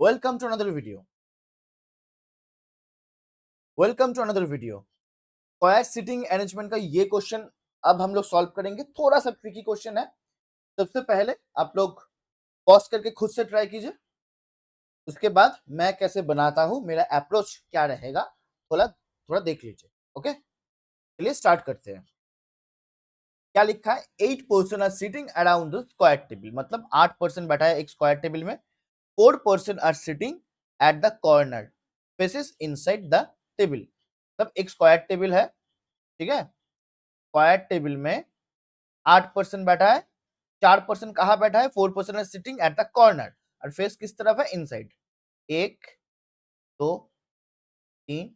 Welcome to another video. Welcome to another video. Square seating arrangement का ये question अब हम लोग सॉल्व करेंगे। थोड़ा सा ट्रिकी क्वेश्चन है। सबसे पहले आप लोग पॉज करके खुद से ट्राई कीजिए, उसके बाद मैं कैसे बनाता हूं, मेरा अप्रोच क्या रहेगा, थोड़ा थोड़ा देख लीजिए। ओके, चलिए स्टार्ट करते हैं। क्या लिखा है? 8 person are sitting around the square table, मतलब 8 पर्सन बैठा है एक स्क्वायर टेबल में। 4 person are sitting at the corner faces inside the table. मतलब एक स्क्वायर टेबल है, ठीक है। स्क्वायर टेबल में 8 पर्सन बैठा है। 4 पर्सन कहाँ बैठा है? 4 person are sitting at the corner, और फेस किस तरफ है? इनसाइड। 1 2 3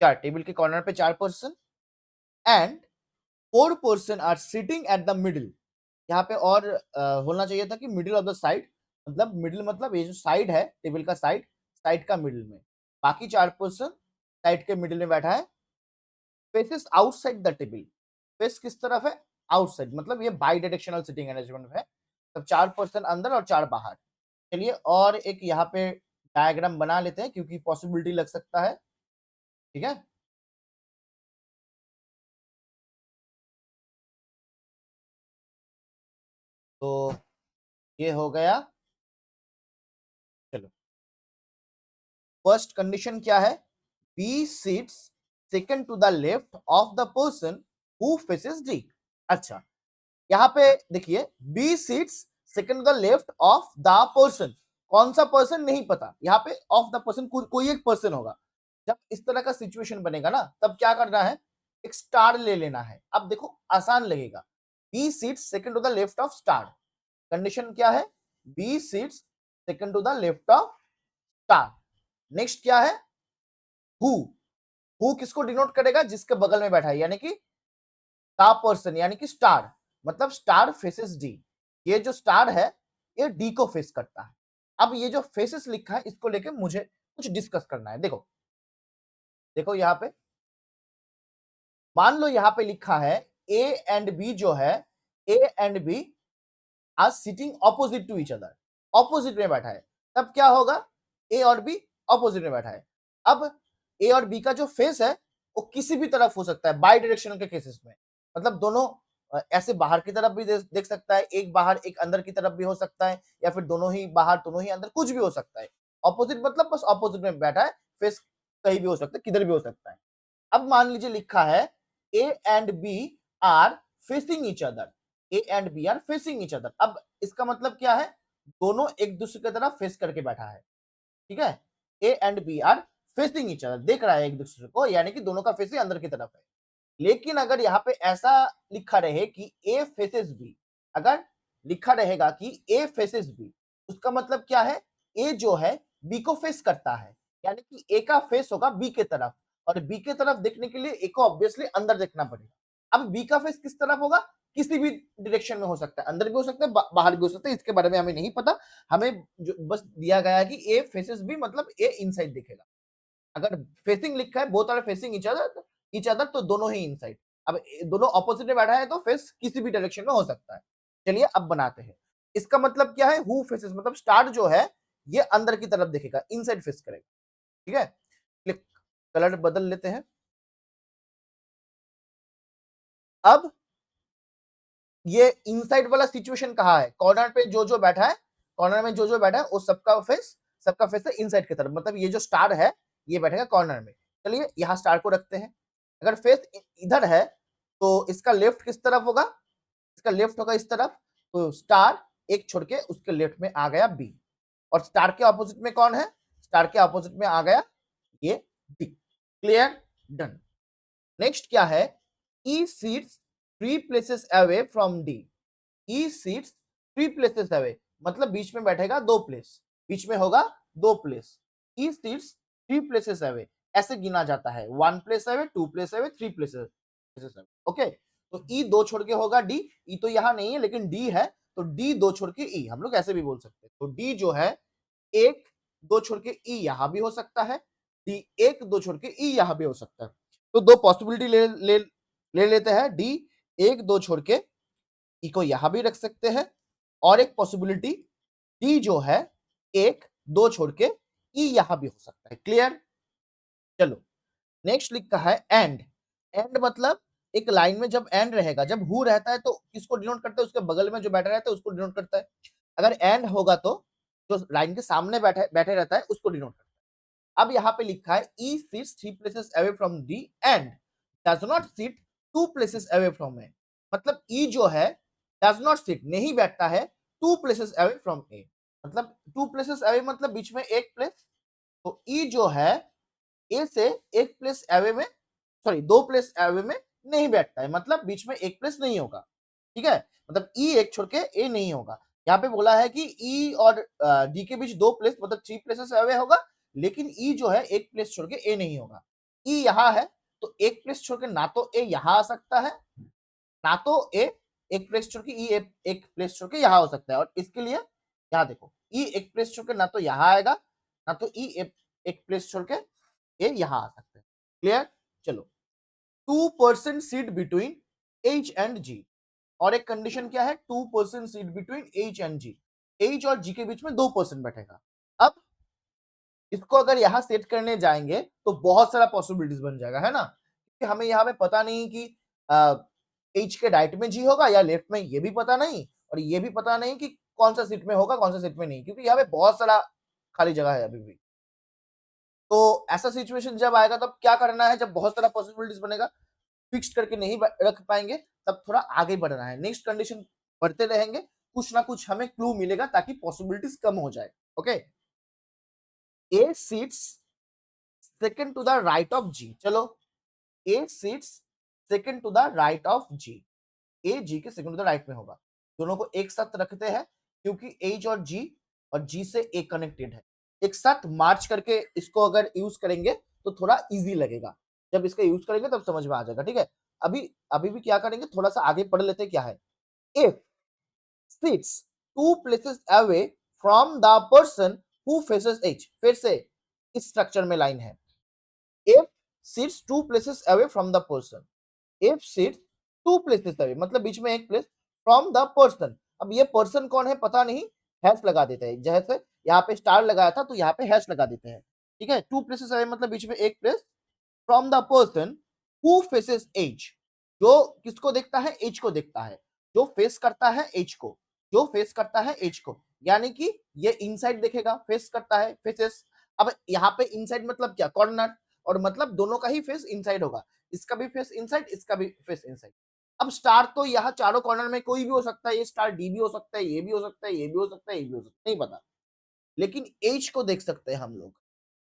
4, टेबल के कॉर्नर पे 4 person and 4 person are sitting at the middle. यहाँ पे और होना चाहिए था कि मिडिल ऑफ द साइड, मतलब मिडिल मतलब ये जो साइड है टेबल का, साइड साइड का मिडिल में। बाकी 4 पर्सन साइड के मिडिल में बैठा है। Faces outside the table, face किस तरफ है? आउटसाइड, मतलब ये बाई डायरेक्शनल सिटिंग अरेंजमेंट है। तब 4 पर्सन अंदर और 4 बाहर। चलिए और एक यहाँ पे डायग्राम बना लेते हैं क्योंकि पॉसिबिलिटी लग सकता है, ठीक है। तो ये हो गया। चलो, फर्स्ट कंडीशन क्या है? B sits second to the left of the person who faces D. अच्छा, यहाँ पे देखिए, B sits second to the left of the person. कौन सा पर्सन नहीं पता, यहाँ पे ऑफ द पर्सन कोई एक पर्सन होगा। जब इस तरह का सिचुएशन बनेगा ना, तब क्या करना है? एक स्टार ले लेना है। अब देखो आसान लगेगा। B sits second to the left of star. Condition क्या है? B sits second to the left of star. Next क्या है? हु। हु किसको डिनोट करेगा? जिसके बगल में बैठा है, यानी कि द पर्सन, यानी कि स्टार, मतलब स्टार फेसेस डी। ये जो स्टार है ये डी को फेस करता है। अब ये जो फेसेस लिखा है इसको लेके मुझे कुछ डिस्कस करना है। देखो देखो यहाँ पे मान लो यहाँ पे लिखा है ए एंड बी, जो है A and B are sitting opposite to each other. Opposite में बैठा है, तब क्या होगा? ए और बी ऑपोजिट में बैठा है। अब ए और बी का जो फेस है वो किसी भी तरफ हो सकता है बाई डायरेक्शनल के केसेस में। मतलब दोनों ऐसे बाहर की तरफ भी देख सकता है, एक बाहर एक अंदर की तरफ भी हो सकता है, या फिर दोनों ही बाहर दोनों ही अंदर, कुछ भी हो सकता है। ऑपोजिट मतलब बस ऑपोजिट में बैठा है, फेस कहीं भी हो सकता है, किधर भी हो सकता है। अब मान लीजिए लिखा है A and B are facing each other. A and B are facing each other. अब इसका मतलब क्या है? दोनों एक दूसरे की तरफ फेस करके बैठा है, ठीक है। A and B are facing each other, देख रहा है एक दूसरे को, यानी कि दोनों का फेस ही अंदर की तरफ है। लेकिन अगर यहाँ पे ऐसा लिखा रहे कि ए फेसेस बी, अगर लिखा रहेगा कि ए फेसेस बी, उसका मतलब क्या है? ए जो है बी को फेस करता है, यानी कि ए का फेस होगा बी के तरफ, और बी के तरफ देखने के लिए ए को ऑब्वियसली अंदर देखना पड़ेगा। अब बी का फेस किस तरफ होगा? किसी भी डायरेक्शन में हो सकता है, अंदर भी हो सकता है, बाहर भी हो सकता है, इसके बारे में हमें नहीं पता। हमें जो बस दिया गया है कि ए फेसेस बी, मतलब ए इनसाइड दिखेगा। अगर फेसिंग लिखा है both are facing each other, तो दोनों ही इनसाइड। अब दोनों ऑपोजिट में बैठा है तो फेस किसी भी डायरेक्शन में हो सकता है। चलिए अब बनाते हैं। इसका मतलब क्या है? हु फेसेस, मतलब स्टार जो है ये अंदर की तरफ देखेगा, इनसाइड फेस करेगा, ठीक है। क्लिक, कलर बदल लेते हैं। अब ये इनसाइड वाला सिचुएशन कहाँ है? कॉर्नर पे जो जो बैठा है, कॉर्नर में जो जो बैठा है वो सबका फेस है इनसाइड की तरफ, मतलब ये जो स्टार है ये बैठेगा कॉर्नर में। चलिए यहाँ स्टार को रखते हैं। अगर फेस इधर है तो इसका लेफ्ट किस तरफ होगा? इसका लेफ्ट होगा इस तरफ। तो स्टार एक छोड़ के उसके लेफ्ट में आ गया बी, और स्टार के ऑपोजिट में कौन है? स्टार के ऑपोजिट में आ गया ये डी। Clear, done. नेक्स्ट क्या है? E sits 3 places away from D. E sits 3 places away, मतलब बीच में बैठेगा 2 प्लेस, बीच में होगा 2 प्लेस। ई सीट्स 3 प्लेसेस अवे, ऐसे गिना जाता है, 1 place away, 2 place away, 3 places away. Okay, तो ई 2 छोड़ के होगा डी। ई तो यहां नहीं है लेकिन डी है, तो डी 2 छोड़ के ई, हम लोग ऐसे भी बोल सकते हैं। तो डी जो है 1 2 छोड़ के ई यहां भी हो सकता है, डी 1 2 छोड़ के ई यहां भी हो सकता है। तो दो पॉसिबिलिटी ले लेते हैं। डी 1 2 छोड़ के ई को यहां भी रख सकते हैं, और एक पॉसिबिलिटी डी जो है 1 2 छोड़ के ई यहां भी हो सकता है। क्लियर? चलो नेक्स्ट लिखा है एंड। एंड मतलब एक लाइन में जब एंड रहेगा, जब हु रहता है तो किसको डिनोट करता है? उसके बगल में जो बैठा रहता है उसको डिनोट करता है। अगर एंड होगा तो जो लाइन के सामने बैठे बैठे रहता है उसको डिनोट करता है। अब यहाँ पे लिखा है E sits 3 places away from D and does not sit 2 places away from A. मतलब ई जो है डज नॉट सिट नहीं बैठता है 2 प्लेसेस अवे फ्रॉम ए। मतलब 2 प्लेसेस अवे मतलब बीच में एक प्लेस। तो ई जो है ए से एक प्लेस अवे में, सॉरी 2 प्लेस अवे में नहीं बैठता है, मतलब बीच में एक प्लेस नहीं होगा। ठीक है, मतलब ई एक छोड़ के ए नहीं होगा। यहाँ पे बोला है कि ई और डी के बीच 2 प्लेस मतलब 3 प्लेसेस अवे होगा, लेकिन ई जो है एक प्लेस छोड़ के ए नहीं होगा। ई यहाँ है तो एक प्लेस छोड़ के ना तो ए यहाँ आ सकता है, ना तो ए एक प्लेस छोड़ के ई एक प्लेस छोड़ के यहाँ हो सकता है। और इसके लिए यहाँ देखो ई एक प्लेस छोड़ के ना तो यहाँ आएगा, ना तो ई एक प्लेस छोड़ के ए यहाँ आ सकते हैं। क्लियर? चलो 2% seat between H and G. और एक कंडीशन क्या है? 2% seat between H and G. H और जी के बीच में 2% बैठेगा। अब इसको अगर यहां सेट करने जाएंगे तो बहुत सारा पॉसिबिलिटीज बन जाएगा, है ना? क्योंकि हमें यहाँ पे पता नहीं कि एच के राइट में जी होगा या लेफ्ट में, ये भी पता नहीं, और ये भी पता नहीं कि कौन सा सीट में होगा कौन सा सीट में नहीं, क्योंकि यहाँ पे बहुत सारा खाली जगह है अभी भी। तो ऐसा सिचुएशन जब आएगा तब क्या करना है? जब बहुत सारा पॉसिबिलिटीज बनेगा, फिक्स करके नहीं रख पाएंगे, तब थोड़ा आगे बढ़ना है, नेक्स्ट कंडीशन बढ़ते रहेंगे, कुछ ना कुछ हमें क्लू मिलेगा ताकि पॉसिबिलिटीज कम हो जाए। Okay, A sits second to the right of G. चलो A sits second to the right of G. A G के सेकंड टू द राइट में होगा। दोनों को एक साथ रखते हैं क्योंकि एच और जी से ए कनेक्टेड है। एक साथ मार्च करके इसको अगर यूज करेंगे तो थोड़ा इजी लगेगा। जब इसका यूज करेंगे तब समझ में आ जाएगा। ठीक है, अभी अभी भी क्या करेंगे, थोड़ा सा आगे पढ़ लेते हैं क्या है। If sits 2 places away from the person who faces H। फिर से इस स्ट्रक्चर में लाइन है। if sits 2 places away from the person, if sits 2 places away मतलब बीच में एक प्लेस, from the person। अब ये पर्सन कौन है पता नहीं, हैश लगा देते हैं। जैसे यहाँ पे स्टार लगाया था तो यहाँ पे हैश लगा देते हैं। ठीक है, 2 places away मतलब बीच में एक place, from the person who faces H. जो किसको देखता है? एज को देखता है। जो फेस करता है एज को, जो फेस करता है एज को, यानी कि ये इनसाइड देखेगा, फेस करता है, फेसेस। अब यहाँ पे इनसाइड मतलब क्या? कॉर्नर। और मतलब दोनों का ही फेस इनसाइड होगा, इसका भी फेस इनसाइड, इसका भी फेस इनसाइड। अब स्टार तो यहाँ चारों कॉर्नर में कोई भी हो सकता है, ये स्टार डी भी हो सकता है, ये भी हो सकता है, ये भी हो सकता है, ये भी हो सकता है, नहीं पता। लेकिन एज को देख सकते हैं हम लोग।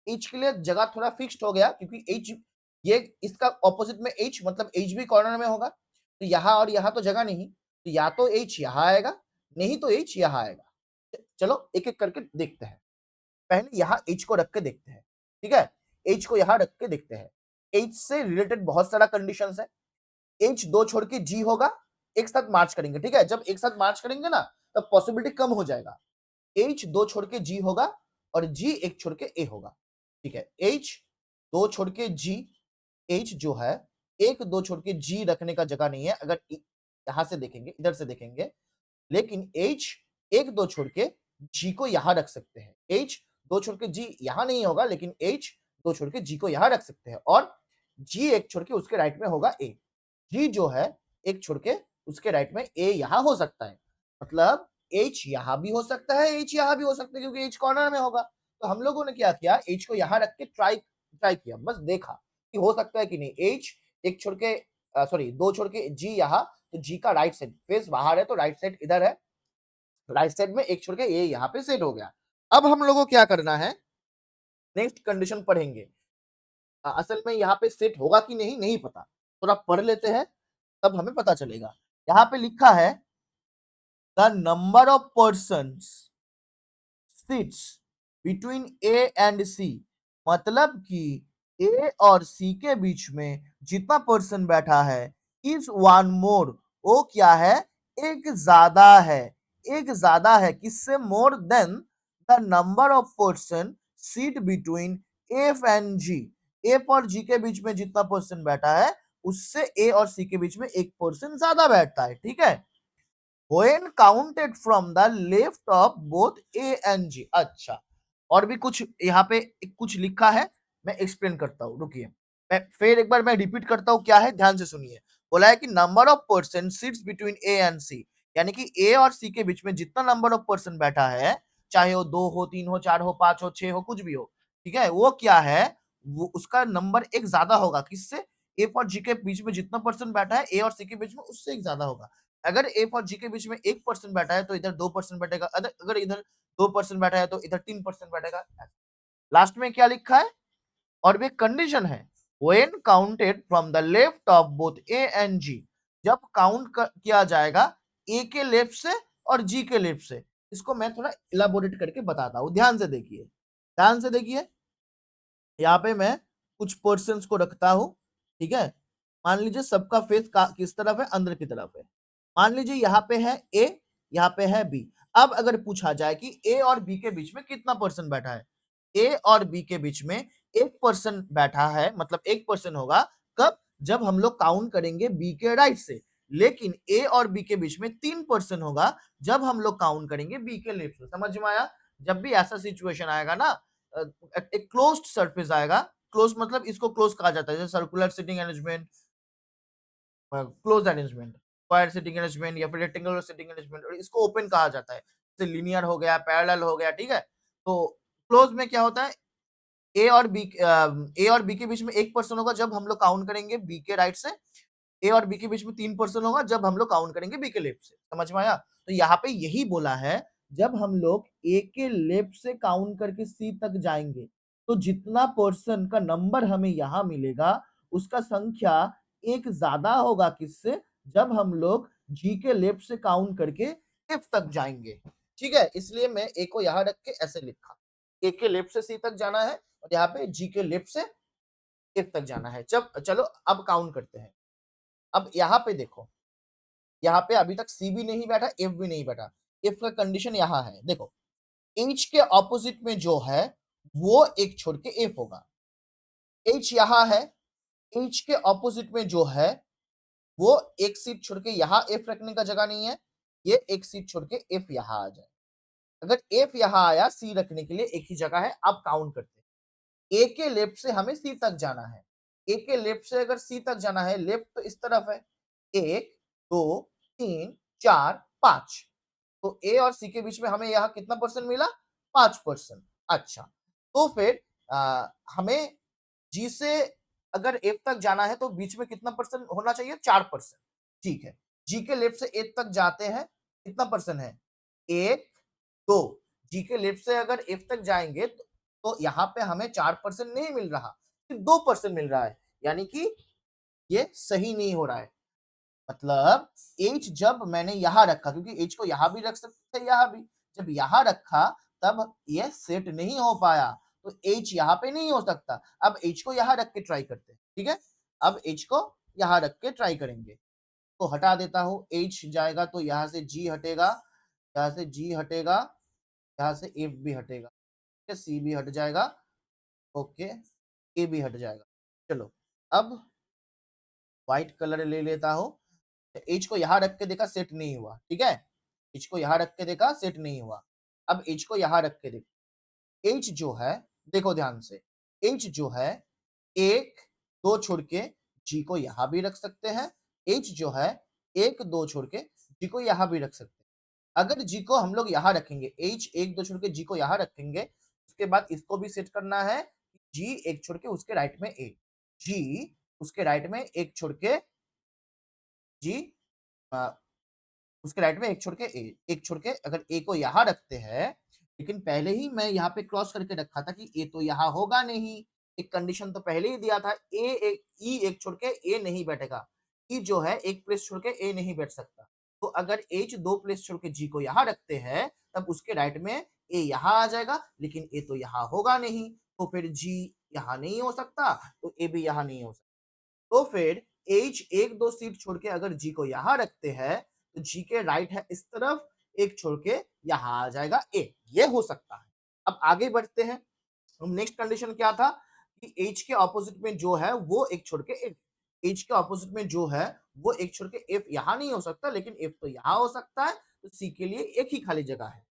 एज के लिए जगह थोड़ा फिक्स्ड हो गया क्योंकि एज, ये इसका ऑपोजिट में एच मतलब एच भी कॉर्नर में होगा, तो यहाँ और यहाँ तो जगह नहीं, तो या तो एच यहाँ आएगा, नहीं तो एच यहाँ आएगा। चलो एक एक करके देखते हैं। पहले यहाँ एच को रख के देखते हैं। ठीक है, एच को यहाँ रख के देखते हैं। एच से रिलेटेड बहुत सारा कंडीशन है। एच 2 छोड़ के जी होगा, एक साथ मार्च करेंगे। ठीक है, जब एक साथ मार्च करेंगे ना तब पॉसिबिलिटी कम हो जाएगा। एच 2 छोड़ के जी होगा और जी एक छोड़ के ए होगा। ठीक है, एच 2 छोड़ के जी, एच जो है एक 2 छोड़ के जी रखने का जगह नहीं है अगर यहां से देखेंगे, इधर से देखेंगे, लेकिन एच एक 2 छोड़ के जी को यहां रख सकते हैं। एच 2 छोड़ के जी यहां नहीं होगा, लेकिन एच 2 छोड़ के जी को यहां रख सकते हैं, और जी एक छोड़ के उसके राइट में होगा ए। जी जो है एक छोड़ के उसके राइट में ए यहां हो सकता है, मतलब एच यहां भी हो सकता है, एच यहां भी हो सकता है क्योंकि एच कॉर्नर में होगा। तो हम लोगों ने क्या किया, एच को यहां रख के ट्राई ट्राई किया, बस देखा कि हो सकता है कि नहीं। एच एक छोड़ के, सॉरी 2 छोड़ के जी यहाँ, तो जी का राइट साइड फेस बाहर है तो राइट साइड इधर है, राइट साइड में एक छोड़ के ए यहाँ पे सेट हो गया। अब हम लोगों को क्या करना है, नेक्स्ट कंडीशन पढ़ेंगे। असल में यहाँ पे सेट होगा कि नहीं नहीं पता, थोड़ा पढ़ लेते हैं तब हमें पता चलेगा। यहाँ पे लिखा है the number of persons sits between A and C. मतलब कि ए और सी के बीच में जितना पर्सन बैठा है इज वन मोर, वो क्या है? एक ज्यादा है। एक ज्यादा है किससे? More than the number of person seat between F and G. F और जी के बीच में जितना पर्सन बैठा है उससे ए और सी के बीच में एक पर्सन ज्यादा बैठता है। ठीक है, when counted from the left of both A and G। अच्छा, और भी कुछ यहाँ पे कुछ लिखा है, मैं एक्सप्लेन करता हूँ, रुकिए। फिर एक बार मैं रिपीट करता हूँ क्या है, ध्यान से सुनिए। बोला है कि number of person sits between A and C, यानी कि ए और सी के बीच में जितना नंबर ऑफ पर्सन बैठा है, चाहे वो 2 हो, 3 हो, 4 हो, 5 हो, 6 हो, कुछ भी हो, ठीक है, वो क्या है, वो उसका नंबर एक ज्यादा होगा किससे, ए और जी के बीच में जितना पर्सन बैठा है ए और सी के बीच में उससे एक ज्यादा होगा। अगर ए और जी के बीच में 1% बैठा है तो इधर 2% बैठेगा, अगर इधर 2% बैठा है तो इधर 3% बैठेगा। लास्ट में क्या लिखा है, और भी कंडीशन है, when counted from the left of both A and G, जब काउंट किया जाएगा ए के लेफ्ट से और जी के लेफ्ट से। इसको मैं थोड़ा इलाबोरेट करके बताता हूं, ध्यान से देखिए, ध्यान से देखिए। यहाँ पे मैं कुछ पर्सन को रखता हूं, ठीक है। मान लीजिए सबका फेस किस तरफ है, अंदर की तरफ है। मान लीजिए यहाँ पे है ए, यहाँ पे है बी। अब अगर पूछा जाए कि ए और बी के बीच में कितना पर्सन बैठा है, ए और बी के बीच में 1% बैठा है, मतलब 1% होगा कब, जब हम लोग काउंट करेंगे बी के राइट से। लेकिन ए और बी के बीच में 3% होगा जब हम लोग काउंट करेंगे बी के लेफ्ट से। समझ में आया? जब भी ऐसा सिचुएशन आएगा ना, एक क्लोज्ड सरफेस आएगा, क्लोज मतलब इसको क्लोज कहा जाता है, जैसे circular seating arrangement, close arrangement, square seating arrangement या फिर रेक्टेंगुलर सीटिंग अरेंजमेंट, और इसको ओपन कहा जाता है, जैसे लीनियर हो गया, पैरेलल हो गया, ठीक है। तो क्लोज में क्या होता है, ए और बी, ए और बी के बीच में 1% होगा जब हम लोग काउंट करेंगे बी के राइट से, ए और बी के बीच में 3% होगा जब हम लोग काउंट करेंगे बी के लेफ्ट से। समझ में आया? तो यहाँ पे यही बोला है, जब हम लोग ए के लेफ्ट से काउंट करके सी तक जाएंगे तो जितना पर्सन का नंबर हमें यहाँ मिलेगा उसका संख्या एक ज्यादा होगा किससे, जब हम लोग जी के लेफ्ट से काउंट करके एफ तक जाएंगे। ठीक है, इसलिए मैं ए को यहाँ रख के ऐसे लिखा, ए के लेफ्ट से सी तक जाना है और यहाँ पे जी के लेफ्ट से एफ तक जाना है। जब चलो अब काउंट करते हैं। अब यहाँ पे देखो, यहाँ पे अभी तक सी भी नहीं बैठा, एफ भी नहीं बैठा। एफ का कंडीशन यहाँ है, देखो एच के ऑपोजिट में जो है वो एक छोड़ के एफ होगा। एच यहाँ है, एच के ऑपोजिट में जो है वो एक सीट छोड़ के यहाँ एफ रखने का जगह नहीं है, ये एक सीट छोड़ के एफ यहाँ आ जाए। अगर एफ यहाँ आया, सी रखने के लिए एक ही जगह है। अब काउंट करते हैं, ए के लेफ्ट से हमें सी तक जाना है। ए के लेफ्ट से अगर सी तक जाना है, लेफ्ट तो इस तरफ है, 1 2 3 4 5, तो ए और सी के बीच में हमें यहाँ कितना परसेंट मिला, 5%। अच्छा, तो फिर हमें जी से अगर एफ तक जाना है तो बीच में कितना परसेंट होना चाहिए, 4%। ठीक है, जी के लेफ्ट से एफ तक जाते हैं, कितना परसेंट है, 1 2, जी के लेफ्ट से अगर एफ तक जाएंगे तो यहाँ पे हमें 4% नहीं मिल रहा, सिर्फ 2% मिल रहा है, यानी कि ये सही नहीं हो रहा है। मतलब एच जब मैंने यहां रखा, क्योंकि एच को यहां भी रख सकते थे, यहां भी, जब यहां रखा तब ये सेट नहीं हो पाया, तो एच यहाँ पे नहीं हो सकता। अब एच को यहां रख के ट्राई करते हैं, ठीक है। अब एच को यहां रख के ट्राई करेंगे, तो हटा देता हूं, एच जाएगा तो यहाँ से जी हटेगा, यहाँ से जी हटेगा, यहाँ से एफ भी हटेगा, सी भी हट जाएगा, ओके, ए भी हट जाएगा। चलो अब व्हाइट कलर ले लेता हूं, एच को यहां रख के देखा, सेट नहीं हुआ, ठीक है। एच को यहां रख के देखा, सेट नहीं हुआ। अब एच को यहां रख के देखो, एच जो है, देखो ध्यान से, एच जो है एक दो छोड़ के जी को यहां भी रख सकते हैं, एच जो है एक दो छोड़ के जी को यहां भी रख सकते हैं। अगर जी को हम लोग यहां रखेंगे, एच एक दो छोड़ के जी को यहां रखेंगे, उसके बाद इसको भी सेट करना है, जी एक छोड़ के उसके राइट में ए, जी उसके राइट में एक छोड़ के जी, उसके राइट में एक छोड़ के ए, एक छोड़ के अगर ए को यहां रखते हैं, लेकिन पहले ही मैं यहाँ पे क्रॉस करके रखा था कि ए तो यहाँ होगा नहीं, एक कंडीशन तो पहले ही दिया था, ए एक ई एक छोड़ के ए नहीं बैठेगा, ई जो है एक प्लेस छोड़ के ए नहीं बैठ सकता। तो अगर एच दो प्लेस छोड़ के जी को यहाँ रखते हैं, तब उसके राइट में ए यहाँ आ जाएगा, लेकिन ए तो यहाँ होगा नहीं, तो फिर जी यहाँ नहीं हो सकता, तो ए भी यहाँ नहीं हो सकता। तो फिर एच एक दो सीट छोड़ के अगर जी को यहां रखते हैं, तो जी के राइट है इस तरफ, एक छोड़ के यहां आ जाएगा ए, ये हो सकता है। अब आगे बढ़ते हैं, नेक्स्ट कंडीशन क्या था कि एच के ऑपोजिट में जो है वो एक छोड़ के एफ, एच के ऑपोजिट में जो है वो एक छोड़ के एफ यहां नहीं हो सकता, लेकिन एफ तो यहां हो सकता है, तो सी के लिए एक ही खाली जगह है।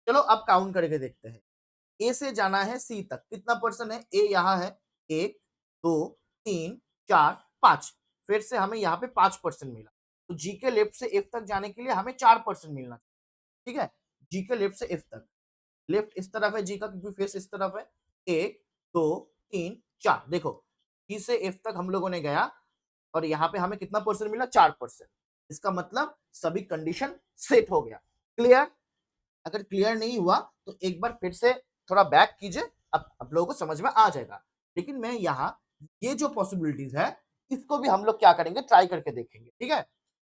चलो अब काउंट करके देखते हैं, ए से जाना है सी तक, कितना पर्सन है? ए यहाँ है 1 2 3 4 5, फिर से हमें यहाँ पे 5% मिला। तो जी के लेफ्ट से एफ तक जाने के लिए हमें 4% मिलना चाहिए, ठीक है? जी के लेफ्ट से एफ तक, लेफ्ट इस तरफ है जी का क्योंकि फेस इस तरफ है, 1 2 3 4, देखो जी से एफ तक हम लोगों ने गया और यहाँ पे हमें कितना परसेंट मिला? 4%। इसका मतलब सभी कंडीशन सेट हो गया। क्लियर? अगर क्लियर नहीं हुआ तो एक बार फिर से थोड़ा बैक कीजिए, अब आप लोगों को समझ में आ जाएगा। लेकिन मैं यहाँ ये जो पॉसिबिलिटीज है इसको भी हम लोग क्या करेंगे? ट्राई करके देखेंगे, ठीक है?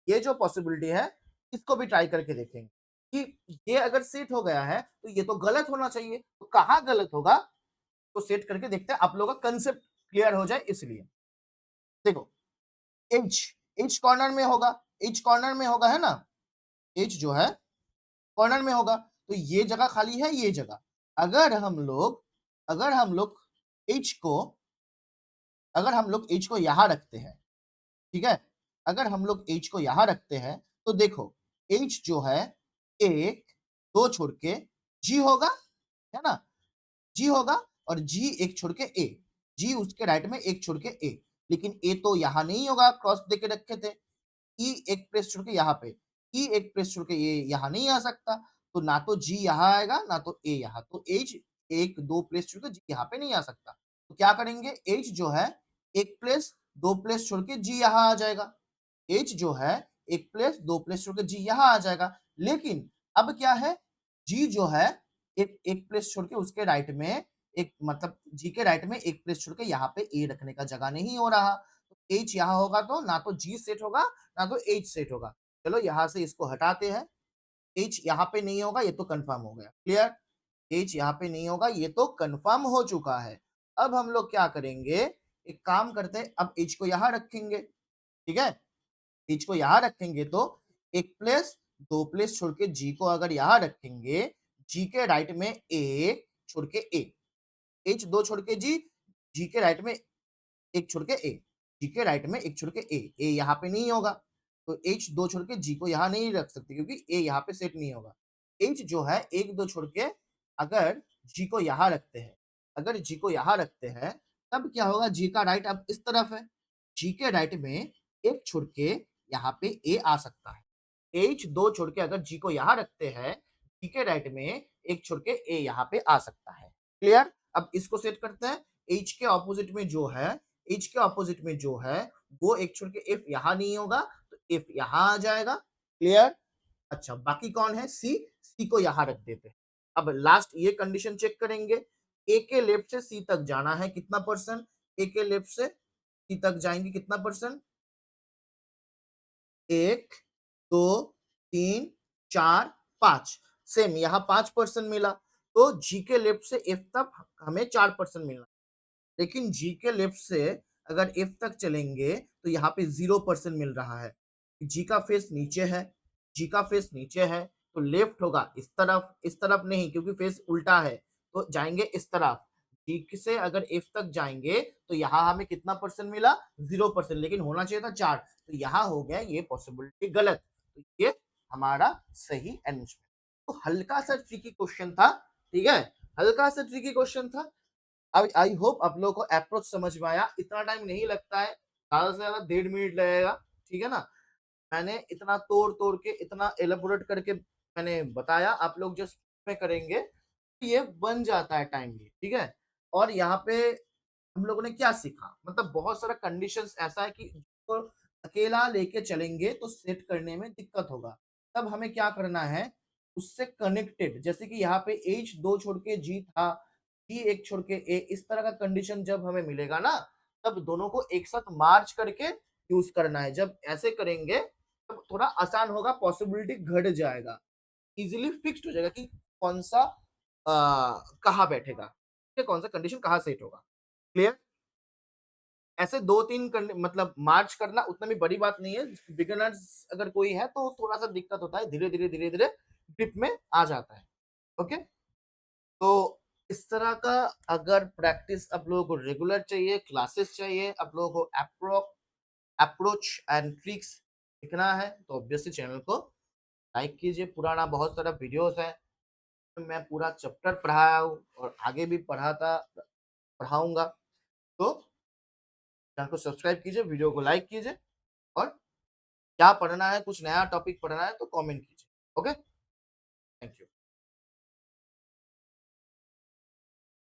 ये जो पॉसिबिलिटी है इसको भी ट्राई करके देखेंगे कि ये अगर सेट हो गया है तो ये तो गलत होना चाहिए, तो कहाँ गलत होगा? तो सेट करके देखते हैं, आप लोगों का कंसेप्ट क्लियर हो जाए इसलिए। देखो एच, एच कॉर्नर में होगा, एच कॉर्नर में होगा, है ना? एच जो है कॉर्नर में होगा, तो ये जगह खाली है, ये जगह। अगर हम लोग एच को अगर हम लोग एच को यहां रखते हैं, ठीक है? अगर हम लोग एच को यहां रखते हैं तो देखो एच जो है 1 2 छोड़ के जी होगा, है ना? जी होगा और जी एक छोड़ के ए, जी उसके राइट में एक छोड़ के ए, लेकिन ए तो यहां नहीं होगा, क्रॉस देके रखे थे। ई एक प्लेस छोड़ के यहाँ पे, ई एक प्लेस छोड़ के ये यहाँ नहीं आ सकता, तो ना तो जी यहाँ आएगा ना तो ए यहाँ, तो एच एक दो प्लेस छोड़ के जी यहाँ पे नहीं आ सकता। तो क्या करेंगे? एच जो है एक प्लेस दो प्लेस छोड़ के जी यहाँ आ जाएगा, एच जो है एक प्लेस दो प्लेस छोड़ के जी यहाँ आ जाएगा। लेकिन अब क्या है? जी जो है एक एक प्लेस छोड़ के उसके राइट में एक, मतलब जी के राइट में एक प्लेस छोड़ के यहाँ पे ए रखने का जगह नहीं हो रहा, तो एच यहाँ होगा तो ना तो जी सेट होगा ना तो एच सेट होगा। चलो यहाँ से इसको हटाते हैं, एच यहाँ पे नहीं होगा, ये तो कंफर्म हो गया। क्लियर? एच यहाँ पे नहीं होगा, ये तो कंफर्म हो चुका है। अब हम लोग क्या करेंगे? एक काम करते हैं, अब एच को यहाँ रखेंगे, ठीक है? एच को यहाँ रखेंगे तो एक प्लेस दो प्लेस छोड़ के जी को अगर यहाँ रखेंगे, जी के राइट में एक छोड़ के ए, एच दो छोड़ के जी के राइट में एक छोड़ के ए, जी के राइट में एक छोड़ के ए यहाँ पे नहीं होगा, तो एच दो छोड़ के जी को यहाँ नहीं रख सकते क्योंकि ए यहाँ पे सेट नहीं होगा। एच जो है एक दो छोड़ के अगर जी को यहाँ रखते हैं, अगर जी को यहाँ रखते हैं तब क्या होगा? जी का राइट अब इस तरफ है, जी के राइट में एक छोड़ के यहाँ पे ए आ सकता है। एच दो छोड़ के अगर जी को यहाँ रखते हैं, जी के राइट में एक छोड़ के ए यहाँ पे आ सकता है। क्लियर? अब इसको सेट करते हैं, एच के ऑपोजिट में जो है, एच के ऑपोजिट में जो है वो एक छोड़ के एफ यहाँ नहीं होगा, तो एफ यहाँ आ जाएगा। क्लियर? अच्छा, बाकी कौन है? सी, सी को यहाँ रख देते हैं। अब लास्ट ये कंडीशन चेक करेंगे, ए के लेफ्ट से सी तक जाना है कितना परसेंट? ए के लेफ्ट से सी तक जाएंगे कितना परसेंट? 1 2 3 4 5, सेम यहाँ 5% मिला, तो जी के लेफ्ट से एफ तक हमें 4% मिलना। लेकिन जी के लेफ्ट से अगर एफ तक चलेंगे तो यहाँ पे 0% मिल रहा है। जी का फेस नीचे है, जी का फेस नीचे है, तो लेफ्ट होगा इस तरफ नहीं क्योंकि फेस उल्टा है, तो जाएंगे इस तरफ। जी से अगर एफ तक जाएंगे तो यहाँ हमें कितना परसेंट मिला? 0%, लेकिन होना चाहिए था 4, तो यहाँ हो गया ये पॉसिबिलिटी गलत, तो ये हमारा सही आंसर। तो हल्का सा ट्रिकी क्वेश्चन था, ठीक है? हल्का सा ट्रिकी क्वेश्चन था। अब आई होप आप लोगों को अप्रोच समझ में आया। इतना टाइम नहीं लगता है, ज्यादा से ज्यादा 1.5 मिनट लगेगा, ठीक है ना? मैंने इतना तोड़ तोड़ के इतना एलेबोरेट करके मैंने बताया, आप लोग जो में करेंगे तो ये बन जाता है टाइमली, ठीक है? और यहाँ पे हम लोगों ने क्या सीखा? मतलब बहुत सारा कंडीशंस ऐसा है कि तो अकेला लेके चलेंगे तो सेट करने में दिक्कत होगा। तब हमें क्या करना है? उससे कनेक्टेड, जैसे कि यहाँ पे एच दो छोड़ के जी था, जी एक छोड़ के ए, इस तरह का कंडीशन जब हमें मिलेगा ना, तब दोनों को एक साथ मार्च करके यूज करना है। जब ऐसे करेंगे तब थोड़ा आसान होगा, पॉसिबिलिटी घट जाएगा, इजीली फिक्स्ड हो जाएगा कि कौन सा कहाँ बैठेगा, ठीक है? कौन सा कंडीशन कहाँ सेट होगा। क्लियर? ऐसे 2-3 मतलब मार्च करना उतना भी बड़ी बात नहीं है। बिगिनर्स अगर कोई है तो थोड़ा-सा दिक्कत होता है, धीरे-धीरे, धीरे-धीरे ग्रिप में आ जाता है। ओके? तो इस तरह का अगर प्रैक्टिस आप लोगों को रेगुलर चाहिए, क्लासेस चाहिए, आप लोगों को अप्रोच एंड ट्रिक्स सीखना है, तो ऑब्वियसली चैनल को लाइक कीजिए। पुराना बहुत सारा वीडियोस है, मैं पूरा चैप्टर पढ़ाया हूँ और आगे भी पढ़ाऊंगा। तो चैनल को सब्सक्राइब कीजिए, वीडियो को लाइक कीजिए और क्या पढ़ना है, कुछ नया टॉपिक पढ़ना है तो कमेंट कीजिए। ओके।